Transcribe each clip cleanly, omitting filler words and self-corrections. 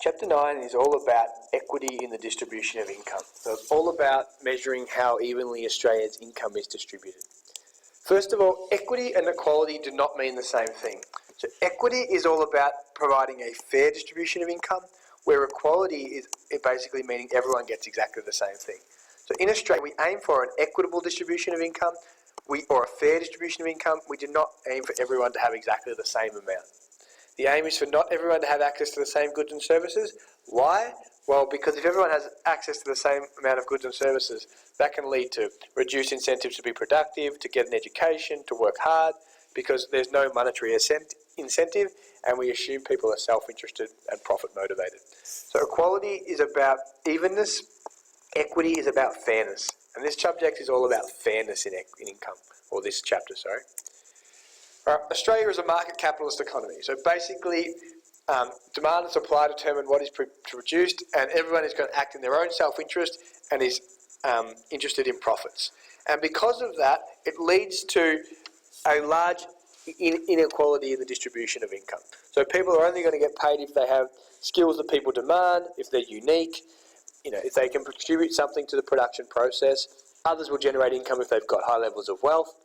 Chapter 9 is all about equity in the distribution of income. So it's all about measuring how evenly Australia's income is distributed. First of all, equity and equality do not mean the same thing. So equity is all about providing a fair distribution of income, where equality is basically meaning everyone gets exactly the same thing. So in Australia, we aim for an equitable distribution of income, or a fair distribution of income. We do not aim for everyone to have exactly the same amount. The aim is for not everyone to have access to the same goods and services. Why? Well, because if everyone has access to the same amount of goods and services, that can lead to reduced incentives to be productive, to get an education, to work hard, because there's no monetary incentive, and we assume people are self-interested and profit-motivated. So equality is about evenness, equity is about fairness. And this subject is all about fairness in income, or this chapter, sorry. Australia is a market capitalist economy. So basically, demand and supply determine what is produced, and everyone is going to act in their own self-interest and is interested in profits. And because of that, it leads to a large inequality in the distribution of income. So people are only going to get paid if they have skills that people demand, if they're unique, if they can contribute something to the production process. Others will generate income if they've got high levels of wealth,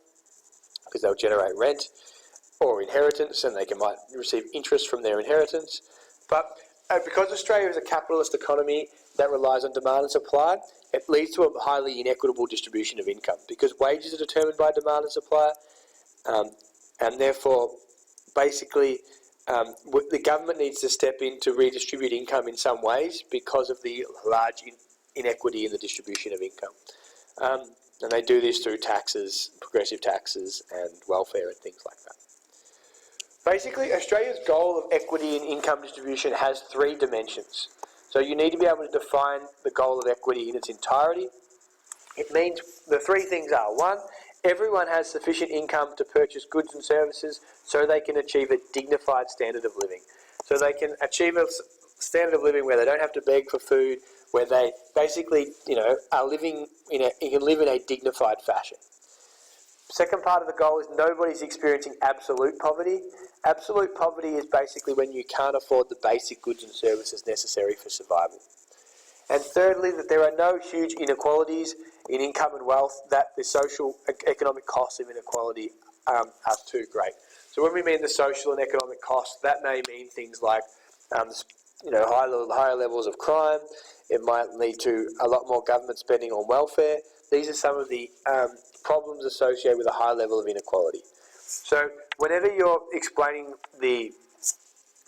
because they'll generate rent or inheritance, and they might receive interest from their inheritance. But because Australia is a capitalist economy that relies on demand and supply, it leads to a highly inequitable distribution of income, because wages are determined by demand and supply, and therefore, basically, the government needs to step in to redistribute income in some ways because of the large inequity in the distribution of income. And they do this through taxes, progressive taxes, and welfare and things like that. Basically, Australia's goal of equity in income distribution has 3 dimensions. So you need to be able to define the goal of equity in its entirety. It means the 3 things are: 1, everyone has sufficient income to purchase goods and services so they can achieve a dignified standard of living. So they can achieve a standard of living where they don't have to beg for food, where they basically, are living can live in a dignified fashion. Second part of the goal is nobody's experiencing absolute poverty. Absolute poverty is basically when you can't afford the basic goods and services necessary for survival. And thirdly, that there are no huge inequalities in income and wealth, that the social economic costs of inequality are too great. So when we mean the social and economic costs, that may mean things like higher levels of crime. It might lead to a lot more government spending on welfare. These are some of the problems associated with a high level of inequality. So whenever you're explaining the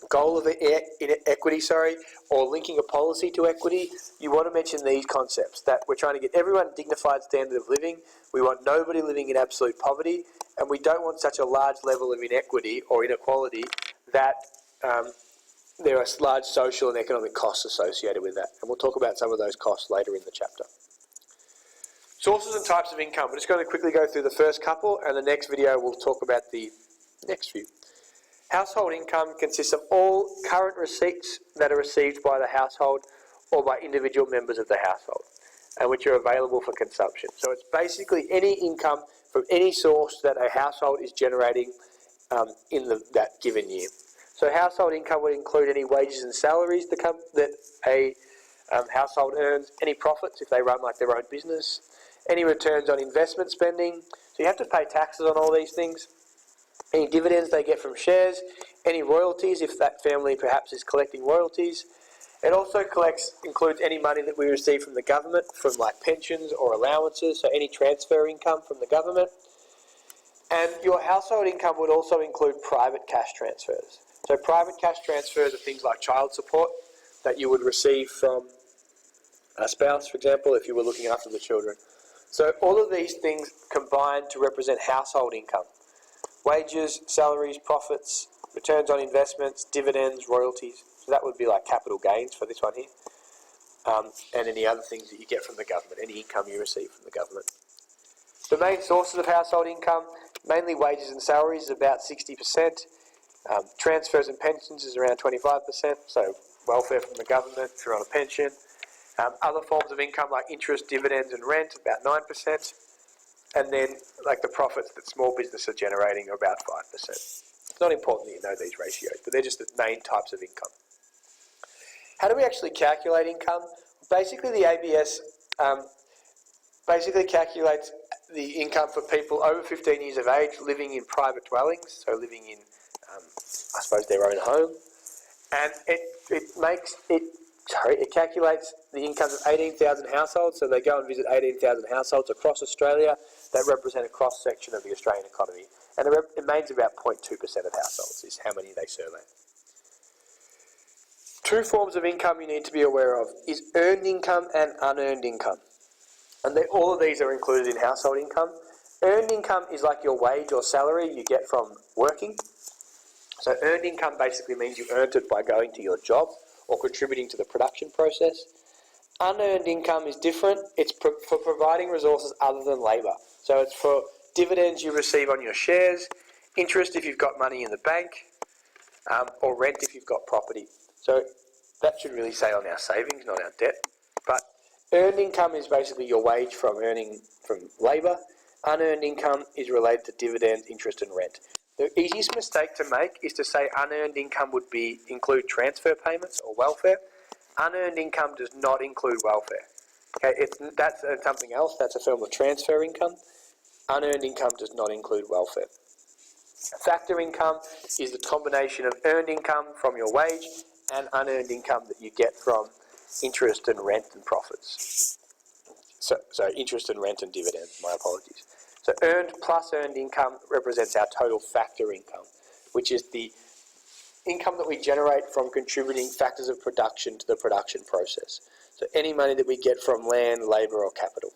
goal of equity, or linking a policy to equity, you want to mention these concepts: that we're trying to get everyone a dignified standard of living, we want nobody living in absolute poverty, and we don't want such a large level of inequity or inequality that there are large social and economic costs associated with that. And we'll talk about some of those costs later in the chapter. Sources and types of income. We're just going to quickly go through the first couple, and the next video we'll talk about the next few. Household income consists of all current receipts that are received by the household or by individual members of the household, and which are available for consumption. So it's basically any income from any source that a household is generating in that given year. So household income would include any wages and salaries that a household earns, any profits if they run like their own business, any returns on investment spending. So you have to pay taxes on all these things. Any dividends they get from shares, any royalties if that family perhaps is collecting royalties. It also includes any money that we receive from the government, from like pensions or allowances, so any transfer income from the government. And your household income would also include private cash transfers. So private cash transfers are things like child support that you would receive from a spouse, for example, if you were looking after the children. So all of these things combine to represent household income: wages, salaries, profits, returns on investments, dividends, royalties. So that would be like capital gains for this one here. And any other things that you get from the government, any income you receive from the government. The main sources of household income, mainly wages and salaries, is about 60%. Transfers and pensions is around 25%, so welfare from the government if you're on a pension. Other forms of income like interest, dividends and rent, about 9%. And then like the profits that small businesses are generating are about 5%. It's not important that you know these ratios, but they're just the main types of income. How do we actually calculate income? Basically, the ABS basically calculates the income for people over 15 years of age living in private dwellings, so living in, I suppose, their own home, and it calculates the incomes of 18,000 households. So they go and visit 18,000 households across Australia that represent a cross section of the Australian economy, and it remains about 0.2% of households is how many they survey. Two forms of income you need to be aware of is earned income and unearned income. And all of these are included in household income. Earned income is like your wage or salary you get from working. So earned income basically means you earned it by going to your job or contributing to the production process. Unearned income is different. It's for providing resources other than labour. So it's for dividends you receive on your shares, interest if you've got money in the bank, or rent if you've got property. So that should really say on our savings, not our debt. But earned income is basically your wage from earning from labour. Unearned income is related to dividends, interest and rent. The easiest mistake to make is to say unearned income would include transfer payments or welfare. Unearned income does not include welfare. Okay, that's something else. That's a form of transfer income. Unearned income does not include welfare. Factor income is the combination of earned income from your wage and unearned income that you get from interest and rent and profits. So interest and rent and dividends, my apologies. So earned plus earned income represents our total factor income, which is the income that we generate from contributing factors of production to the production process. So any money that we get from land, labour or capital.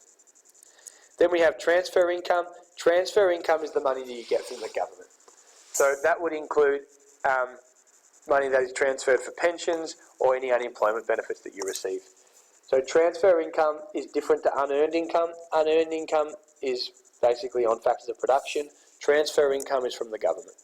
Then we have transfer income. Transfer income is the money that you get from the government. So that would include money that is transferred for pensions or any unemployment benefits that you receive. So transfer income is different to unearned income. Unearned income is basically on factors of production. Transfer income is from the government.